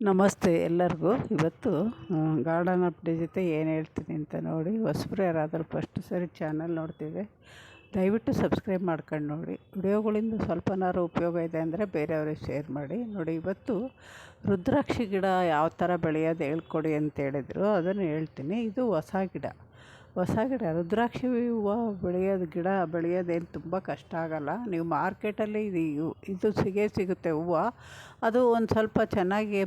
ನಮಸ್ತೆ ಎಲ್ಲರಿಗೂ. ಇವತ್ತು ಗಾರ್ಡನ್ ಅಪ್ಡೇಟ್ ಜೊತೆ ಏನು ಹೇಳ್ತೀನಿ ಅಂತ ನೋಡಿ. ಹೊಸಬ್ರು ಯಾರಾದರೂ ಫಸ್ಟ್ ಸರಿ ಚಾನಲ್ ನೋಡ್ತಿದ್ದೆ ದಯವಿಟ್ಟು ಸಬ್ಸ್ಕ್ರೈಬ್ ಮಾಡ್ಕೊಂಡು ನೋಡಿ. ವಿಡಿಯೋಗಳಿಂದ ಸ್ವಲ್ಪನಾರು ಉಪಯೋಗ ಇದೆ ಅಂದರೆ ಬೇರೆಯವ್ರಿಗೆ ಶೇರ್ ಮಾಡಿ. ನೋಡಿ, ಇವತ್ತು ರುದ್ರಾಕ್ಷಿ ಗಿಡ ಯಾವ ಥರ ಬೆಳೆಯೋದು ಹೇಳ್ಕೊಡಿ ಅಂತ ಹೇಳಿದರು, ಅದನ್ನು ಹೇಳ್ತೀನಿ. ಇದು ಹೊಸ ಗಿಡ ರುದ್ರಾಕ್ಷಿ ಹೂವು ಬೆಳೆಯೋದೇನು ತುಂಬ ಕಷ್ಟ ಆಗೋಲ್ಲ. ನೀವು ಮಾರ್ಕೆಟಲ್ಲಿ ಇದು ಸಿಗುತ್ತೆ ಹೂವು. ಅದು ಒಂದು ಸ್ವಲ್ಪ ಚೆನ್ನಾಗಿ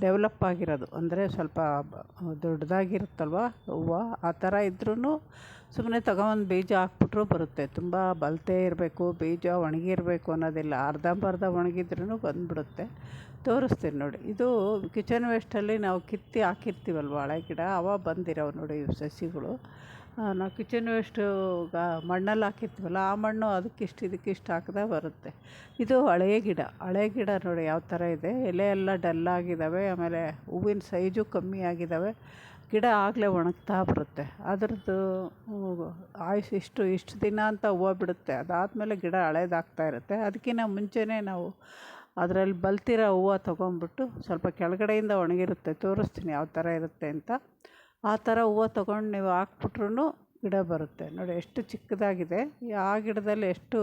ಡೆವಲಪ್ ಆಗಿರೋದು, ಅಂದರೆ ಸ್ವಲ್ಪ ದೊಡ್ಡದಾಗಿರುತ್ತಲ್ವ ಹೂವು, ಆ ಥರ ಇದ್ರೂ ಸುಮ್ಮನೆ ತಗೊಂಬಂದು ಬೀಜ ಹಾಕ್ಬಿಟ್ರೂ ಬರುತ್ತೆ. ತುಂಬ ಬಲತೆ ಇರಬೇಕು, ಬೀಜ ಒಣಗಿರಬೇಕು ಅನ್ನೋದಿಲ್ಲ. ಅರ್ಧಂಬರ್ಧ ಒಣಗಿದ್ರೂ ಬಂದುಬಿಡುತ್ತೆ. ತೋರಿಸ್ತೀನಿ ನೋಡಿ. ಇದು ಕಿಚನ್ ವೇಸ್ಟಲ್ಲಿ ನಾವು ಕಿತ್ತಿ ಹಾಕಿರ್ತೀವಲ್ವ ಹಳೆ ಗಿಡ, ಬಂದಿರೋವು ನೋಡಿ ಇವು ಸಸಿಗಳು. ನಾವು ಕಿಚನ್ ವೇಸ್ಟು ಮಣ್ಣಲ್ಲಿ ಹಾಕಿರ್ತೀವಲ್ಲ, ಆ ಮಣ್ಣು ಇದಕ್ಕಿಷ್ಟು ಹಾಕಿದಾಗ ಬರುತ್ತೆ. ಇದು ಹಳೆಯ ಗಿಡ ನೋಡಿ ಯಾವ ಥರ ಇದೆ. ಎಲೆ ಎಲ್ಲ ಡಲ್ಲಾಗಿದ್ದಾವೆ, ಆಮೇಲೆ ಹೂವಿನ ಸೈಜು ಕಮ್ಮಿ ಆಗಿದ್ದಾವೆ. ಗಿಡ ಆಗಲೇ ಒಣಗ್ತಾ ಬರುತ್ತೆ. ಅದರದ್ದು ಆಯುಷ್ ಇಷ್ಟು ದಿನ ಅಂತ ಹೂವು ಬಿಡುತ್ತೆ. ಅದಾದಮೇಲೆ ಗಿಡ ಹಳೇದಾಗ್ತಾ ಇರುತ್ತೆ. ಅದಕ್ಕಿಂತ ಮುಂಚೆನೇ ನಾವು ಅದರಲ್ಲಿ ಬಲ್ತಿರೋ ಹೂವು ತೊಗೊಂಡ್ಬಿಟ್ಟು, ಸ್ವಲ್ಪ ಕೆಳಗಡೆಯಿಂದ ಒಣಗಿರುತ್ತೆ, ತೋರಿಸ್ತೀನಿ ಯಾವ ಥರ ಇರುತ್ತೆ ಅಂತ. ಆ ಥರ ಹೂವು ತೊಗೊಂಡು ನೀವು ಹಾಕ್ಬಿಟ್ರೂ ಗಿಡ ಬರುತ್ತೆ. ನೋಡಿ ಎಷ್ಟು ಚಿಕ್ಕದಾಗಿದೆ. ಆ ಗಿಡದಲ್ಲಿ ಎಷ್ಟು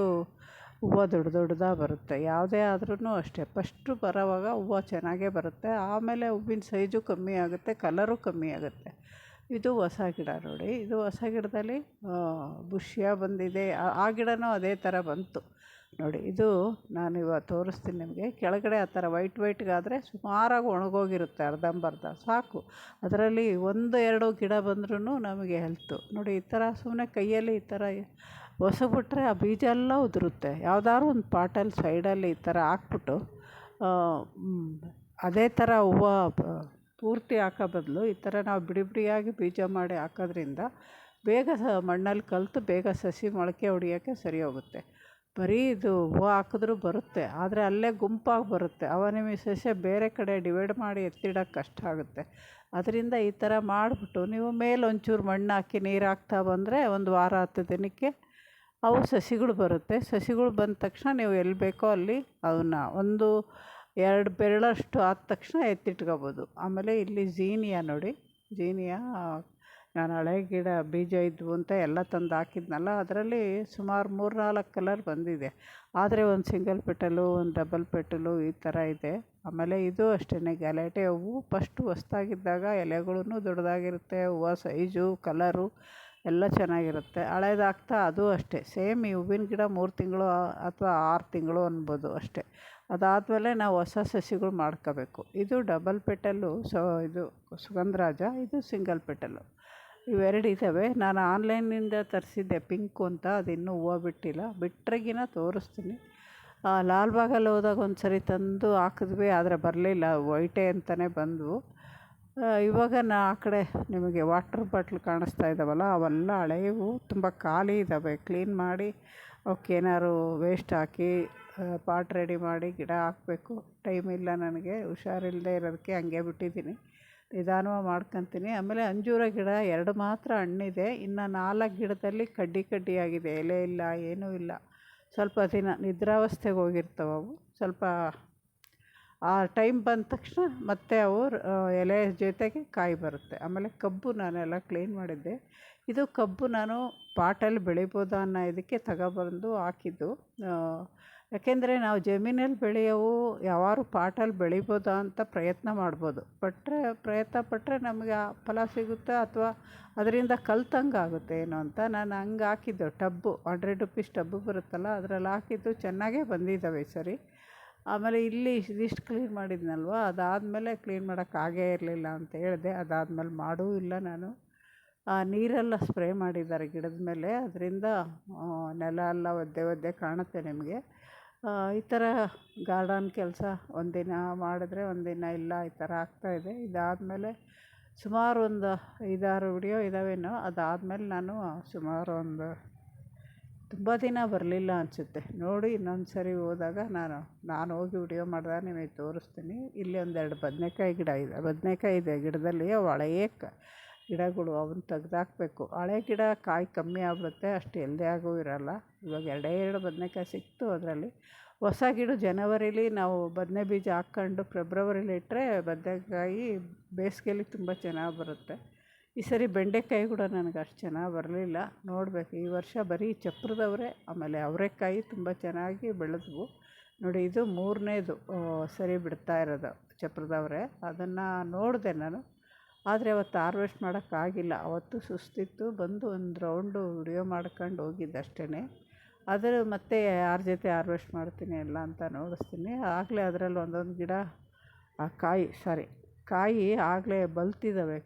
ಹೂವು ದೊಡ್ಡದಾಗಿ ಬರುತ್ತೆ. ಯಾವುದೇ ಆದ್ರೂ ಅಷ್ಟೇ, ಫಸ್ಟು ಬರೋವಾಗ ಹೂವು ಚೆನ್ನಾಗೇ ಬರುತ್ತೆ. ಆಮೇಲೆ ಹೂವಿನ ಸೈಜು ಕಮ್ಮಿ ಆಗುತ್ತೆ, ಕಲರು ಕಮ್ಮಿ ಆಗುತ್ತೆ. ಇದು ಹೊಸ ಗಿಡ ನೋಡಿ. ಇದು ಹೊಸ ಗಿಡದಲ್ಲಿ ಬುಷ್ಯ ಬಂದಿದೆ. ಆ ಗಿಡನೂ ಅದೇ ಥರ ಬಂತು ನೋಡಿ. ಇದು ನಾನು ಇವಾಗ ತೋರಿಸ್ತೀನಿ ನಿಮಗೆ. ಕೆಳಗಡೆ ಆ ಥರ ವೈಟ್ಗಾದರೆ ಸುಮಾರಾಗಿ ಒಣಗೋಗಿರುತ್ತೆ, ಅರ್ಧಂಬರ್ಧ ಸಾಕು. ಅದರಲ್ಲಿ 1-2 ಗಿಡ ಬಂದ್ರೂ ನಮಗೆ ಹೆಲ್ತು. ನೋಡಿ, ಈ ಥರ ಸುಮ್ಮನೆ ಕೈಯಲ್ಲಿ ಈ ಥರ ಹೊಸಬಿಟ್ರೆ ಆ ಬೀಜ ಎಲ್ಲ ಉದುರುತ್ತೆ. ಯಾವುದಾದ್ರು ಒಂದು ಪಾಟಲ್ಲಿ ಸೈಡಲ್ಲಿ ಈ ಥರ ಹಾಕ್ಬಿಟ್ಟು ಅದೇ ಥರ ಹೂವು ಪೂರ್ತಿ ಹಾಕೋ ಬದಲು ಈ ಥರ ನಾವು ಬಿಡಿಯಾಗಿ ಬೀಜ ಮಾಡಿ ಹಾಕೋದ್ರಿಂದ ಬೇಗ ಮಣ್ಣಲ್ಲಿ ಕಲಿತು ಬೇಗ ಸಸಿ ಮೊಳಕೆ ಹೊಡಿಯೋಕ್ಕೆ ಸರಿ ಹೋಗುತ್ತೆ. ಬರೀ ಇದು ಹೂವು ಹಾಕಿದ್ರೂ ಬರುತ್ತೆ, ಆದರೆ ಅಲ್ಲೇ ಗುಂಪಾಗಿ ಬರುತ್ತೆ. ನಿಮಗೆ ಸಸ್ಯ ಬೇರೆ ಕಡೆ ಡಿವೈಡ್ ಮಾಡಿ ಎತ್ತಿಡೋಕ್ಕೆ ಕಷ್ಟ ಆಗುತ್ತೆ. ಅದರಿಂದ ಈ ಥರ ಮಾಡಿಬಿಟ್ಟು ನೀವು ಮೇಲೆ ಒಂಚೂರು ಮಣ್ಣು ಹಾಕಿ ನೀರು ಹಾಕ್ತಾ ಬಂದರೆ 1 ವಾರ 10 ದಿನಕ್ಕೆ ಅವು ಸಸಿಗಳು ಬರುತ್ತೆ. ಸಸಿಗಳು ಬಂದ ತಕ್ಷಣ ನೀವು ಎಲ್ಲಿ ಬೇಕೋ ಅಲ್ಲಿ ಅವನ್ನ 1-2 ಬೆರಳಷ್ಟು ಆದ ತಕ್ಷಣ ಎತ್ತಿಟ್ಕೋಬೋದು. ಆಮೇಲೆ ಇಲ್ಲಿ ಝೀನಿಯಾ ನೋಡಿ, ನಾನು ಹಳೆ ಗಿಡ ಬೀಜ ಇದ್ವು ಅಂತ ಎಲ್ಲ ತಂದು ಹಾಕಿದ್ನಲ್ಲ, ಅದರಲ್ಲಿ ಸುಮಾರು 3-4 ಕಲರ್ ಬಂದಿದೆ. ಆದರೆ ಒಂದು ಸಿಂಗಲ್ ಪೆಟಲು, ಒಂದು ಡಬಲ್ ಪೆಟಲು ಈ ಥರ ಇದೆ. ಆಮೇಲೆ ಇದು ಅಷ್ಟೇ, ಗಲಾಟೆ ಹೂವು. ಫಸ್ಟು ಹೊಸ್ದಾಗಿದ್ದಾಗ ಎಲೆಗಳೂ ದೊಡ್ಡದಾಗಿರುತ್ತೆ, ಹೂವು ಸೈಜು ಕಲರು ಎಲ್ಲ ಚೆನ್ನಾಗಿರುತ್ತೆ. ಹಳೇದಾಗ್ತಾ ಅದು ಅಷ್ಟೇ ಸೇಮ್. ಈ ಹೂವಿನ ಗಿಡ 3 ತಿಂಗಳು ಅಥವಾ 6 ತಿಂಗಳು ಅನ್ಬೋದು ಅಷ್ಟೇ. ಅದಾದಮೇಲೆ ನಾವು ಹೊಸ ಸಸಿಗಳು ಮಾಡ್ಕೋಬೇಕು. ಇದು ಡಬಲ್ ಪೆಟಲ್ಲು, ಇದು ಸುಗಂಧರಾಜ, ಇದು ಸಿಂಗಲ್ ಪೆಟಲ್ಲು. ಇವೆರಡು ಇದ್ದಾವೆ. ನಾನು ಆನ್ಲೈನಿಂದ ತರಿಸಿದ್ದೆ ಪಿಂಕು ಅಂತ, ಅದಿನ್ನೂ ಹೂವು ಬಿಟ್ಟಿಲ್ಲ. ಬಿಟ್ಟರೆಗಿನ ತೋರಿಸ್ತೀನಿ. ಲಾಲ್ಬಾಗಲ್ಲಿ ಹೋದಾಗ ಒಂದು ಸರಿ ತಂದು ಹಾಕಿದ್ವಿ, ಆದರೆ ಬರಲಿಲ್ಲ, ವೈಟೇ ಅಂತಲೇ ಬಂದವು. ಇವಾಗ ಆ ಕಡೆ ನಿಮಗೆ ವಾಟ್ರ್ ಬಾಟ್ಲ್ ಕಾಣಿಸ್ತಾ ಇದ್ದಾವಲ್ಲ, ಅವೆಲ್ಲ ಹಳೆಯವು, ತುಂಬ ಖಾಲಿ ಇದ್ದಾವೆ. ಕ್ಲೀನ್ ಮಾಡಿ ಅವಕ್ಕೇನಾದ್ರು ವೇಸ್ಟ್ ಹಾಕಿ ಪಾಟ್ ರೆಡಿ ಮಾಡಿ ಗಿಡ ಹಾಕಬೇಕು. ಟೈಮ್ ಇಲ್ಲ ನನಗೆ, ಹುಷಾರಿಲ್ಲದೆ ಇರೋದಕ್ಕೆ ಹಂಗೆ ಬಿಟ್ಟಿದ್ದೀನಿ. ನಿಧಾನವಾಗಿ ಮಾಡ್ಕೊತೀನಿ. ಆಮೇಲೆ ಅಂಜೂರ ಗಿಡ 2 ಮಾತ್ರ ಹಣ್ಣಿದೆ. ಇನ್ನು 4 ಗಿಡದಲ್ಲಿ ಕಡ್ಡಿಯಾಗಿದೆ, ಎಲೆ ಇಲ್ಲ, ಏನೂ ಇಲ್ಲ. ಸ್ವಲ್ಪ ದಿನ ನಿದ್ರಾವಸ್ಥೆಗೆ ಹೋಗಿರ್ತವೆ ಅವು. ಸ್ವಲ್ಪ ಆ ಟೈಮ್ ಬಂದ ತಕ್ಷಣ ಮತ್ತೆ ಅವು ಎಲೆ ಜೊತೆಗೆ ಕಾಯಿ ಬರುತ್ತೆ. ಆಮೇಲೆ ಕಬ್ಬು ನಾನೆಲ್ಲ ಕ್ಲೀನ್ ಮಾಡಿದ್ದೆ. ಇದು ಕಬ್ಬು ನಾನು ಪಾಟಲ್ಲಿ ಬೆಳಿಬೋದಾ ಅನ್ನೋ ಇದಕ್ಕೆ ತಗೊಬಂದು ಹಾಕಿದ್ದು. ಯಾಕೆಂದರೆ ನಾವು ಜಮೀನಲ್ಲಿ ಬೆಳೆಯೋವು ಯಾವಾರು ಪಾಟಲ್ಲಿ ಬೆಳಿಬೋದಾ ಅಂತ ಪ್ರಯತ್ನ ಮಾಡ್ಬೋದು. ಪ್ರಯತ್ನ ಪಟ್ಟರೆ ನಮಗೆ ಆ ಫಲ ಸಿಗುತ್ತೆ, ಅಥವಾ ಅದರಿಂದ ಕಲ್ತಂಗೆ ಆಗುತ್ತೆ ಏನೋ ಅಂತ. ನಾನು ಹಂಗೆ ಹಾಕಿದ್ದು ಟಬ್ಬು, 100 ರುಪೀಸ್ ಟಬ್ಬು ಬರುತ್ತಲ್ಲ, ಅದರಲ್ಲಿ ಹಾಕಿದ್ದು ಚೆನ್ನಾಗೇ ಬಂದಿದ್ದಾವೆ ಈ ಸರಿ. ಆಮೇಲೆ ಇಲ್ಲಿ ಇದಿಷ್ಟು ಕ್ಲೀನ್ ಮಾಡಿದ್ನಲ್ವ, ಅದಾದಮೇಲೆ ಕ್ಲೀನ್ ಮಾಡೋಕ್ಕಾಗೇ ಇರಲಿಲ್ಲ ಅಂತ ಹೇಳಿದೆ. ಅದಾದಮೇಲೆ ಮಾಡೂ ಇಲ್ಲ ನಾನು. ನೀರೆಲ್ಲ ಸ್ಪ್ರೇ ಮಾಡಿದ್ದಾರೆ ಗಿಡದ ಮೇಲೆ, ಅದರಿಂದ ನೆಲ ಎಲ್ಲ ಒದ್ದೆ ಕಾಣುತ್ತೆ ನಿಮಗೆ. ಈ ಥರ ಗಾರ್ಡನ್ ಕೆಲಸ ಒಂದಿನ ಮಾಡಿದ್ರೆ ಒಂದಿನ ಇಲ್ಲ, ಈ ಥರ ಆಗ್ತಾಯಿದೆ. ಇದಾದಮೇಲೆ ಸುಮಾರು ಒಂದು 5-6 ವಿಡಿಯೋ ಇದ್ದಾವೇನೋ. ಅದಾದಮೇಲೆ ನಾನು ಸುಮಾರು ತುಂಬ ದಿನ ಬರಲಿಲ್ಲ ಅನಿಸುತ್ತೆ ನೋಡಿ. ಇನ್ನೊಂದು ಸರಿ ಹೋದಾಗ ನಾನು ಹೋಗಿ ವಿಡಿಯೋ ಮಾಡಿದಾಗ ನಿಮಗೆ ತೋರಿಸ್ತೀನಿ. ಇಲ್ಲಿ 1-2 ಬದನೆಕಾಯಿ ಗಿಡ ಇದೆ, ಬದನೆಕಾಯಿ ಇದೆ ಗಿಡದಲ್ಲಿ. ಅವು ಹಳೆಯ ಗಿಡಗಳು, ಅವನ್ನ ತೆಗ್ದಾಕಬೇಕು. ಹಳೆ ಗಿಡ ಕಾಯಿ ಕಮ್ಮಿ ಆಗ್ಬಿಡುತ್ತೆ, ಅಷ್ಟು ಹೆಲ್ದಿಯಾಗೂ ಇರೋಲ್ಲ. ಇವಾಗ 2 ಬದನೆಕಾಯಿ ಸಿಕ್ತು ಅದರಲ್ಲಿ. ಹೊಸ ಗಿಡ ಜನವರಿಲಿ ನಾವು ಬದನೆ ಬೀಜ ಹಾಕ್ಕೊಂಡು ಫೆಬ್ರವರಿಲಿ ಇಟ್ಟರೆ ಬದನೆಕಾಯಿ ಬೇಸಿಗೆಯಲ್ಲಿ ತುಂಬ ಚೆನ್ನಾಗಿ ಬರುತ್ತೆ. ಈ ಸರಿ ಬೆಂಡೆಕಾಯಿ ಕೂಡ ನನಗೆ ಅಷ್ಟು ಚೆನ್ನಾಗಿ ಬರಲಿಲ್ಲ. ನೋಡಬೇಕು, ಈ ವರ್ಷ ಬರೀ ಚಪ್ರದವರೆ ಆಮೇಲೆ ಅವರೆಕಾಯಿ ತುಂಬ ಚೆನ್ನಾಗಿ ಬೆಳೆದ್ವು. ನೋಡಿ, ಇದು 3ನೇದು ಸರಿ ಬಿಡ್ತಾ ಇರೋದು ಚಪ್ರದವರೆ. ಅದನ್ನು ನೋಡಿದೆ ನಾನು, ಆದರೆ ಅವತ್ತು ಹಾರ್ವೆಸ್ಟ್ ಮಾಡೋಕ್ಕಾಗಿಲ್ಲ. ಅವತ್ತು ಸುಸ್ತಿತ್ತು, ಬಂದು ಒಂದು ರೌಂಡು ವಿಡಿಯೋ ಮಾಡ್ಕೊಂಡು ಹೋಗಿದ್ದೆ ಅಷ್ಟೇ. ಅದರ ಮತ್ತೆ ಯಾರ ಜೊತೆ ಹಾರ್ವೆಸ್ಟ್ ಮಾಡ್ತೀನಿ ಎಲ್ಲ ಅಂತ ನೋಡಿಸ್ತೀನಿ. ಆಗಲೇ ಅದರಲ್ಲಿ ಒಂದೊಂದು ಗಿಡ ಕಾಯಿ ಆಗಲೇ ಬಲ್ತಿದ್ದಾವೆ,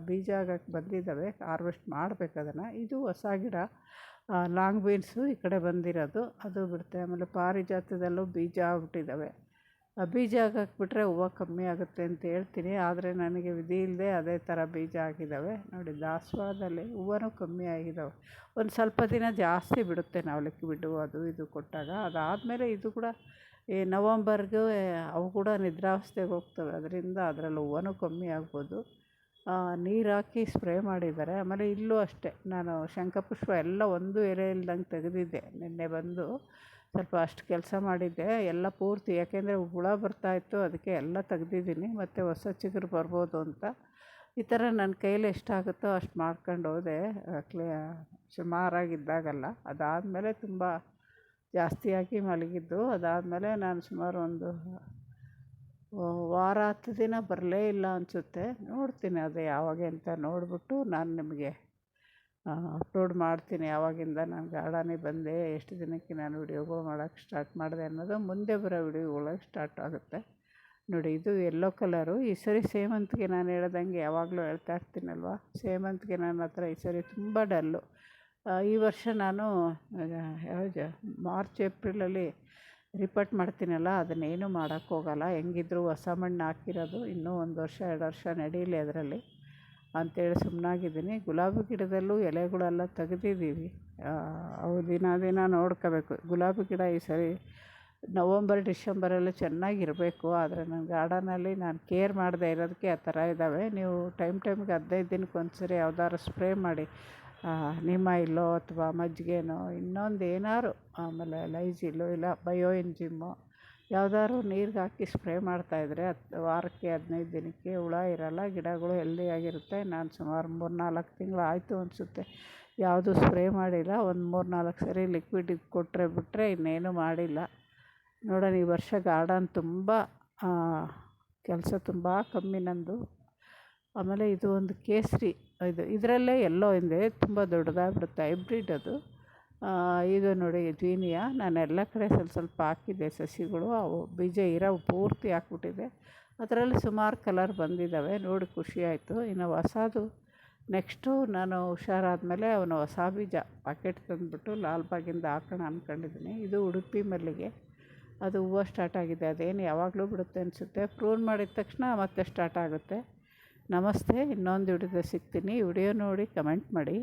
ಬೀಜ ಆಗಕ್ಕೆ ಬಂದಿದ್ದಾವೆ. ಹಾರ್ವೆಸ್ಟ್ ಮಾಡಬೇಕು ಅದನ್ನು. ಇದು ಹೊಸ ಗಿಡ, ಲಾಂಗ್ ಬೀನ್ಸು ಈ ಕಡೆ ಬಂದಿರೋದು, ಅದು ಬಿಡುತ್ತೆ. ಆಮೇಲೆ ಪಾರಿಜಾತದಲ್ಲೂ ಬೀಜ ಆಗ್ಬಿಟ್ಟಿದ್ದಾವೆ. ಬೀಜ ಹಾಕಿಬಿಟ್ರೆ ಹೂವು ಕಮ್ಮಿ ಆಗುತ್ತೆ ಅಂತ ಹೇಳ್ತೀನಿ, ಆದರೆ ನನಗೆ ವಿಧಿ ಇಲ್ಲದೆ ಅದೇ ಥರ ಬೀಜ ಆಗಿದ್ದಾವೆ. ನೋಡಿ, ದಾಸವಾಳದಲ್ಲಿ ಹೂವನೂ ಕಮ್ಮಿ ಆಗಿದ್ದಾವೆ. ಒಂದು ಸ್ವಲ್ಪ ದಿನ ಜಾಸ್ತಿ ಬಿಡುತ್ತೆ ನಾವು ಲಿಕ್ವಿಡ್ಡು ಅದು ಇದು ಕೊಟ್ಟಾಗ. ಅದಾದಮೇಲೆ ಇದು ಕೂಡ ಈ ನವಂಬರ್ಗೆ ಅವು ಕೂಡ ನಿದ್ರಾವಸ್ಥೆಗೆ ಹೋಗ್ತವೆ. ಅದರಿಂದ ಅದರಲ್ಲಿ ಹೂವನೂ ಕಮ್ಮಿ ಆಗ್ಬೋದು. ನೀರು ಹಾಕಿ ಸ್ಪ್ರೇ ಮಾಡಿದ್ದಾರೆ. ಆಮೇಲೆ ಇಲ್ಲೂ ಅಷ್ಟೇ, ನಾನು ಶಂಖಪುಷ್ಪ ಎಲ್ಲ ಒಂದು ಎಲೆ ಇಲ್ದಂಗೆ ತೆಗೆದಿದ್ದೆ. ನಿನ್ನೆ ಬಂದು ಸ್ವಲ್ಪ ಅಷ್ಟು ಕೆಲಸ ಮಾಡಿದ್ದೆ, ಎಲ್ಲ ಪೂರ್ತಿ. ಯಾಕೆಂದರೆ ಹುಳ ಬರ್ತಾಯಿತ್ತು, ಅದಕ್ಕೆ ಎಲ್ಲ ತೆಗ್ದಿದ್ದೀನಿ. ಮತ್ತು ಹೊಸ ಚಿಗುರು ಬರ್ಬೋದು ಅಂತ ಈ ಥರ ನನ್ನ ಕೈಯಲ್ಲಿ ಎಷ್ಟಾಗುತ್ತೋ ಅಷ್ಟು ಮಾಡ್ಕೊಂಡು ಹೋದೆ, ಸುಮಾರಾಗಿದ್ದಾಗಲ್ಲ. ಅದಾದಮೇಲೆ ತುಂಬ ಜಾಸ್ತಿಯಾಗಿ ಮಲಗಿದ್ದು. ಅದಾದಮೇಲೆ ನಾನು ಸುಮಾರು ಒಂದು ವಾರ 10 ದಿನ ಬರಲೇ ಇಲ್ಲ ಅನಿಸುತ್ತೆ. ನೋಡ್ತೀನಿ ಅದು ಯಾವಾಗ ಅಂತ ನೋಡಿಬಿಟ್ಟು ನಾನು ನಿಮಗೆ ಅಪ್ಲೋಡ್ ಮಾಡ್ತೀನಿ. ಯಾವಾಗಿಂದ ನಾನು ಗಾರ್ಡನಿಗೆ ಬಂದೆ, ಎಷ್ಟು ದಿನಕ್ಕೆ ನಾನು ವಿಡಿಯೋಗಳು ಮಾಡೋಕ್ಕೆ ಸ್ಟಾರ್ಟ್ ಮಾಡಿದೆ ಅನ್ನೋದು ಮುಂದೆ ಬರೋ ವಿಡಿಯೋಗಳಿಗೆ ಸ್ಟಾರ್ಟ್ ಆಗುತ್ತೆ. ನೋಡಿ, ಇದು ಯೆಲ್ಲೋ ಕಲರು. ಈ ಸರಿ ಸೇವಂತಿಗೆ ನಾನು ಹೇಳ್ದಂಗೆ ಯಾವಾಗಲೂ ಹೇಳ್ತಾ ಇರ್ತೀನಲ್ವ, ಸೇವಂತಿಗೆ ನನ್ನ ಹತ್ರ ಈ ಸರಿ ತುಂಬ ಡಲ್ಲು. ಈ ವರ್ಷ ನಾನು ಮಾರ್ಚ್ ಏಪ್ರಿಲಲ್ಲಿ ರಿಪೋರ್ಟ್ ಮಾಡ್ತೀನಲ್ಲ, ಅದನ್ನೇನು ಮಾಡೋಕ್ಕೋಗಲ್ಲ. ಹೆಂಗಿದ್ರು ಹೊಸ ಮಣ್ಣು ಹಾಕಿರೋದು, ಇನ್ನೂ 1 ವರ್ಷ 2 ವರ್ಷ ನಡೀಲಿ ಅದರಲ್ಲಿ ಅಂಥೇಳಿ ಸುಮ್ಮನಾಗಿದ್ದೀನಿ. ಗುಲಾಬಿ ಗಿಡದಲ್ಲೂ ಎಲೆಗಳೆಲ್ಲ ತೆಗೆದಿದ್ದೀವಿ. ಅವು ದಿನ ನೋಡ್ಕೋಬೇಕು. ಗುಲಾಬಿ ಗಿಡ ಈ ಸರಿ ನವಂಬರ್ ಡಿಸೆಂಬರಲ್ಲಿ ಚೆನ್ನಾಗಿರಬೇಕು. ಆದರೆ ನನ್ನ ಗಾರ್ಡನಲ್ಲಿ ನಾನು ಕೇರ್ ಮಾಡದೇ ಇರೋದಕ್ಕೆ ಆ ಥರ ಇದ್ದಾವೆ. ನೀವು ಟೈಮ್ಗೆ 15 ದಿನಕ್ಕೆ ಒಂದು ಸರಿ ಯಾವ್ದಾದ್ರು ಸ್ಪ್ರೇ ಮಾಡಿ, ನಿಮ್ ಆಯಿಲೋ ಅಥವಾ ಮಜ್ಜಿಗೆನೋ ಇನ್ನೊಂದು ಏನಾದ್ರು, ಆಮೇಲೆ ಲೈಜಿಲು ಇಲ್ಲ ಬಯೋ ಎಂಜಿಮ್ಮು ಯಾವ್ದಾದ್ರು ನೀರಿಗೆ ಹಾಕಿ ಸ್ಪ್ರೇ ಮಾಡ್ತಾಯಿದ್ರೆ ವಾರಕ್ಕೆ 15 ದಿನಕ್ಕೆ ಹುಳ ಇರೋಲ್ಲ, ಗಿಡಗಳು ಹೆಲ್ದಿಯಾಗಿರುತ್ತೆ. ನಾನು ಸುಮಾರು 3-4 ತಿಂಗಳು ಆಯಿತು ಅನಿಸುತ್ತೆ ಯಾವುದೂ ಸ್ಪ್ರೇ ಮಾಡಿಲ್ಲ. ಒಂದು 3-4 ಸರಿ ಲಿಕ್ವಿಡ್ ಕೊಟ್ಟರೆ ಬಿಟ್ಟರೆ ಇನ್ನೇನು ಮಾಡಿಲ್ಲ. ನೋಡೋಣ, ಈ ವರ್ಷ ಗಾರ್ಡನ್ ತುಂಬ ಕೆಲಸ ತುಂಬ ಕಮ್ಮಿ ನಂದು. ಆಮೇಲೆ ಇದು ಒಂದು ಕೇಸರಿ, ಇದರಲ್ಲೇ ಎಲ್ಲೋ ಹಿಂದೆ ತುಂಬ ದೊಡ್ಡದಾಗ್ಬಿಡುತ್ತೆ, ಹೈಬ್ರಿಡ್ ಅದು. ಇದು ನೋಡಿ ಜೀನಿಯಾ, ನಾನು ಎಲ್ಲ ಕಡೆ ಸ್ವಲ್ಪ ಹಾಕಿದ್ದೆ ಸಸಿಗಳು, ಅವು ಬೀಜ ಇರೋವು ಪೂರ್ತಿ ಹಾಕ್ಬಿಟ್ಟಿದ್ದೆ. ಅದರಲ್ಲಿ ಸುಮಾರು ಕಲರ್ ಬಂದಿದ್ದಾವೆ, ನೋಡಿ ಖುಷಿ ಆಯಿತು. ಇನ್ನು ಹೊಸದು ನೆಕ್ಸ್ಟು ನಾನು ಹುಷಾರಾದಮೇಲೆ ಅವನು ಹೊಸ ಬೀಜ ಪ್ಯಾಕೆಟ್ ತಂದುಬಿಟ್ಟು ಲಾಲ್ಬಾಗಿಂದ ಹಾಕೋಣ ಅಂದ್ಕೊಂಡಿದ್ದೀನಿ. ಇದು ಉಡುಪಿ ಮಲ್ಲಿಗೆ, ಅದು ಹೂವು ಸ್ಟಾರ್ಟ್ ಆಗಿದೆ. ಅದೇನು ಯಾವಾಗಲೂ ಬಿಡುತ್ತೆ ಅನಿಸುತ್ತೆ. ಪ್ರೂನ್ ಮಾಡಿದ ತಕ್ಷಣ ಮತ್ತೆ ಸ್ಟಾರ್ಟ್ ಆಗುತ್ತೆ. ನಮಸ್ತೆ, ಇನ್ನೊಂದು ವಿಡಿಯೋದಲ್ಲಿ ಸಿಗ್ತೀನಿ. ವಿಡಿಯೋ ನೋಡಿ ಕಮೆಂಟ್ ಮಾಡಿ.